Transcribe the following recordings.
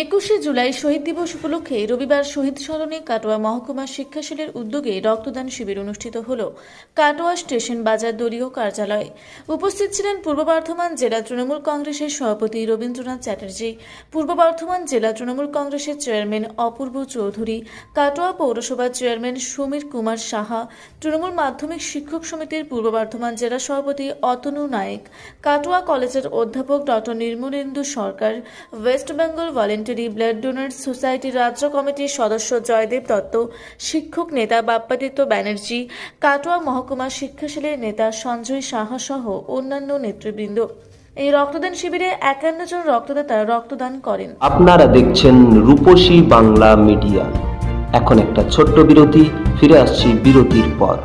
21শে জুলাই শহীদ দিবস উপলক্ষে রবিবার শহীদ স্মরণে কাটোয়া মহকুমা শিক্ষাশীলের উদ্যোগে রক্তদান শিবির অনুষ্ঠিত হল কাটোয়া স্টেশন বাজার দলীয় কার্যালয়ে। উপস্থিত ছিলেন পূর্ব বর্ধমান জেলা তৃণমূল কংগ্রেসের সভাপতি রবীন্দ্রনাথ চ্যাটার্জি, পূর্ব বর্ধমান জেলা তৃণমূল কংগ্রেসের চেয়ারম্যান অপূর্ব চৌধুরী, কাটোয়া পৌরসভার চেয়ারম্যান সমীর কুমার সাহা, তৃণমূল মাধ্যমিক শিক্ষক সমিতির পূর্ব বর্ধমান জেলা সভাপতি অতনু নায়েক, কাটোয়া কলেজের অধ্যাপক doctor Nirmalendu Sarkar, West Bengal voluntary blood donors সোসাইটির রাজ্য কমিটির সদস্য জয়দেব দত্ত, শিক্ষক নেতা বাপ্পাদিত্য ব্যানার্জি, কাটোয়া মহকুমা শিক্ষাশীলের নেতা সঞ্জয় সাহা সহ অন্যান্য নেতৃবৃন্দ। এই রক্তদান শিবিরে 51 জন রক্তদাতা রক্তদান করেন। আপনারা দেখছেন রূপসী বাংলা মিডিয়া। এখন একটা ছোট্ট বিরতি, ফিরে আসছি বিরতির পর।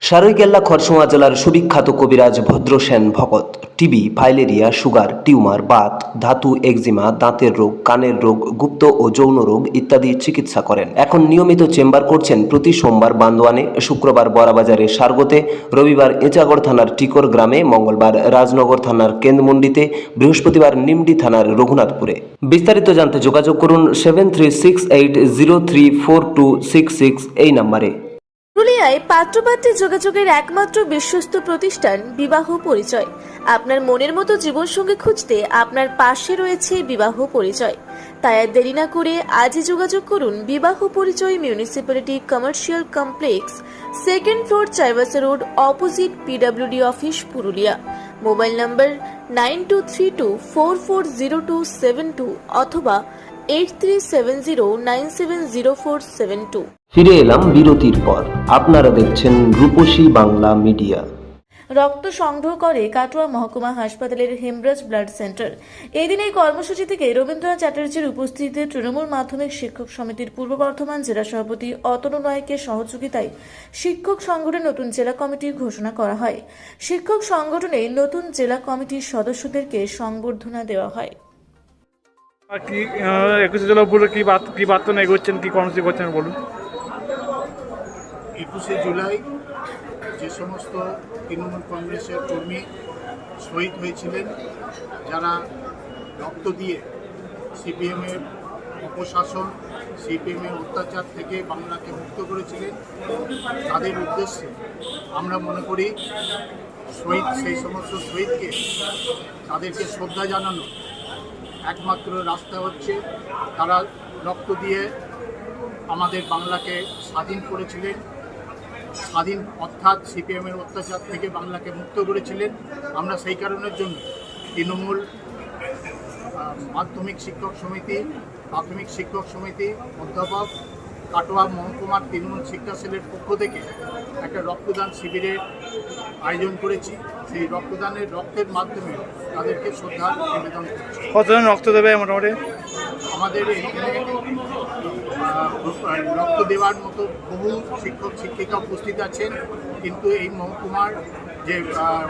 সারৈকেল্লা খরসোয়া জেলার সুবিখ্যাত কবিরাজ ভদ্রসেন ভকত TB, filaria, sugar, tumour, Baat, ধাতু, একজিমা, দাঁতের রোগ, কানের রোগ, গুপ্ত ও যৌন রোগ ইত্যাদি চিকিৎসা করেন। এখন নিয়মিত চেম্বার করছেন প্রতি সোমবার বান্দোয়ানে, শুক্রবার বড়াবাজারে সারগোতে, রবিবার এঁচাগড় থানার টিকর গ্রামে, মঙ্গলবার রাজনগর থানার কেন্দ্রমন্ডিতে, বৃহস্পতিবার নিমডি থানার রঘুনাথপুরে। বিস্তারিত জানতে যোগাযোগ করুন 7368034266 এই নম্বরে। পুরুলিয়ায় পাত্রপাত্রী যোগাযোগের একমাত্র বিশ্বস্ত প্রতিষ্ঠান বিবাহ পরিচয়। আপনার মনের মতো জীবনসঙ্গী খুঁজতে আপনার পাশে রয়েছে বিবাহ পরিচয়। তাই আর দেরি না করে আজই যোগাযোগ করুন বিবাহ পরিচয় municipality commercial complex, second floor, Chaibasa road, opposite PWD office, Purulia. Mobile নম্বর 9232440272 অথবা 8370970472। ফিরে এলাম বিরতির পর। আপনারা দেখছেন রূপসী বাংলা মিডিয়া। রক্ত সংগ্রহ করে কাটোয়া মহকুমা হাসপাতালের হেমরাজ ব্লাড সেন্টার। এই দিন এই কর্মসূচি থেকে রবীন্দ্রনাথ চ্যাটার্জির উপস্থিতিতে তৃণমূল মাধ্যমিক শিক্ষক সমিতির পূর্ব বর্ধমান জেলা সভাপতি অতনু নায়েকের সহযোগিতায় শিক্ষক সংগঠনের নতুন জেলা কমিটির ঘোষণা করা হয়। শিক্ষক সংগঠনে নতুন জেলা কমিটির সদস্যদেরকে সংবর্ধনা দেওয়া হয়। কি 21শে জেলা উপরে কি বার্তা এগোচ্ছেন, কি কর্মসূচি করছেন বলুন। 21শে জুলাই যে সমস্ত তৃণমূল কংগ্রেসের কর্মী শহীদ হয়েছিলেন, যারা রক্ত দিয়ে সিপিএমের অপশাসন, সিপিএমের অত্যাচার থেকে বাংলাকে মুক্ত করেছিলেন, তাদের উদ্দেশ্যে আমরা মনে করি সেই সমস্ত শহীদকে তাদেরকে শ্রদ্ধা জানানো একমাত্র রাস্তা হচ্ছে তারা রক্ত দিয়ে আমাদের বাংলাকে স্বাধীন করেছিলেন, স্বাধীন অর্থাৎ সিপিএমের অত্যাচার থেকে বাংলাকে মুক্ত করেছিলেন। আমরা সেই কারণের জন্য তৃণমূল মাধ্যমিক শিক্ষক সমিতি, প্রাথমিক শিক্ষক সমিতি, অধ্যাপক, কাটোয়া মহকুমার তৃণমূল শিক্ষা সেলের পক্ষ থেকে একটা রক্তদান শিবিরের আয়োজন করেছি। সেই রক্তের মাধ্যমে তাদেরকে শ্রদ্ধা নিবেদন করছি। কতজন রক্ত দেবে মোটামুটি? আমাদের এইখানে রক্ত দেওয়ার মতো বহু শিক্ষক শিক্ষিকা উপস্থিত আছেন, কিন্তু এই মহকুমার যে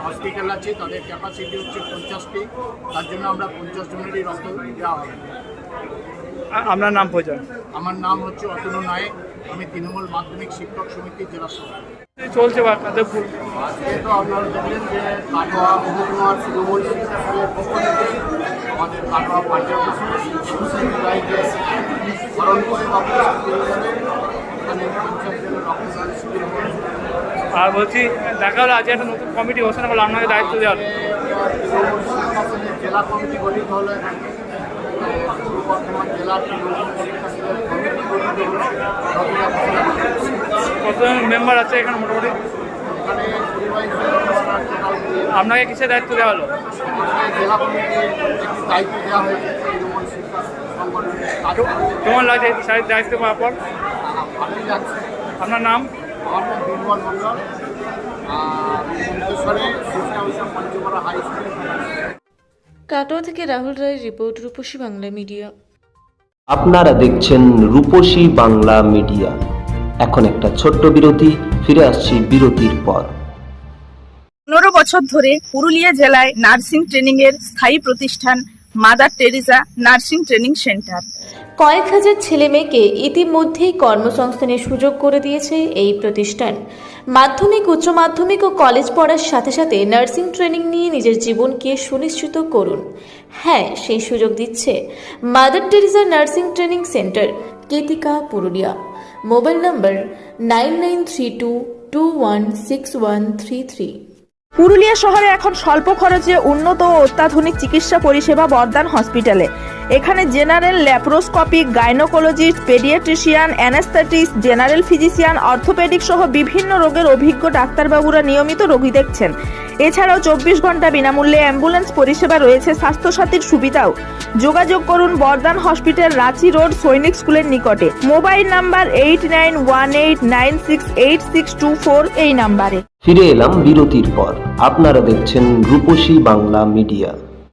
হসপিটাল আছে তাদের ক্যাপাসিটি হচ্ছে 50টি, তার জন্য আমরা 50 জনেরই রক্ত দেওয়া হবে। আপনার নাম পরিচয়? আমার নাম হচ্ছে অতনু নায়েক, আমি তৃণমূল মাধ্যমিক শিক্ষক সমিতির জেলা সভাপতি। চলছে যেহেতু আপনারা দেখলেন যে কাটোয়া মহকুমার তৃণমূল শিক্ষা সেলের পক্ষ থেকে আমাদের কাটোয়া পার্টি অফিসে 21শে জুলাইকে স্মরণ করে এখানে 50 জনের রক্তদান শিবির হয়েছে। আর বলছি, দেখা হলো আজ একটা নতুন কমিটি ঘোষণা করলো, আপনাকে দায়িত্ব দেওয়া হলো। তৃণমূল শিক্ষা সেলের জেলা কমিটি গঠিত হলো, এখানে পূর্ব বর্ধমান জেলার তৃণমূল শিক্ষা সেলের কমিটি গঠিত হলো। কতজন মেম্বার আছে এখানে মোটামুটি? এখানে আপনাকে কিসের দায়িত্ব দেওয়া হলো? জেলা কমিটির একটি দায়িত্ব দেওয়া হয়েছে তৃণমূল শিক্ষা সংগঠনের। কেমন লাগছে এই দায়িত্ব পাওয়ার পর? ভালোই লাগছে। আপনার নাম? আমার নাম বিমল মন্ডল, পঞ্চগড়া হাই স্কুল। কাটোয়া থেকে রাহুল রায়ের রিপোর্ট, রূপসী বাংলা মিডিয়া। আপনারা দেখছেন রূপসী বাংলা মিডিয়া। এখন একটা ছোট্ট বিরতি, ফিরে আসছি বিরতির পর। 15 বছর ধরে পুরুলিয়া জেলায় নার্সিং ট্রেনিং এর স্থায়ী প্রতিষ্ঠান mother Teresa nursing training centre. কয়েক হাজার ছেলে মেয়েকে ইতিমধ্যেই কর্মসংস্থানের সুযোগ করে দিয়েছে এই প্রতিষ্ঠান। মাধ্যমিক, উচ্চ মাধ্যমিক ও কলেজ পড়ার সাথে সাথে নার্সিং ট্রেনিং নিয়ে নিজের জীবনকে সুনিশ্চিত করুন। হ্যাঁ, সেই সুযোগ দিচ্ছে Mother Teresa nursing training centre, Ketika, Purulia. Mobile number 9932216133। Purulia শহরে এখন স্বল্প খরচে উন্নত ও অত্যাধুনিক চিকিৎসা পরিষেবা বর্ধমান হসপিটালে। এখানে general, laparoscopic, gynaecologist, paediatrician, anaesthetist, general physician, orthopaedic সহ বিভিন্ন রোগের অভিজ্ঞ ডাক্তারবাবুরা নিয়মিত রোগী দেখছেন। এছাড়াও 24 ঘন্টা বিনামূল্যে অ্যাম্বুলেন্স পরিষেবা রয়েছে, স্বাস্থ্যসাথীর সুবিধাও। যোগাযোগ করুন বর্ধমান হসপিটাল, রাঁচি রোড, সৈনিক স্কুলের নিকটে। মোবাইল নাম্বার 8918968624 এই নাম্বারে। ফিরে এলাম বিরতির পর। আপনারা দেখছেন রূপসী বাংলা মিডিয়া।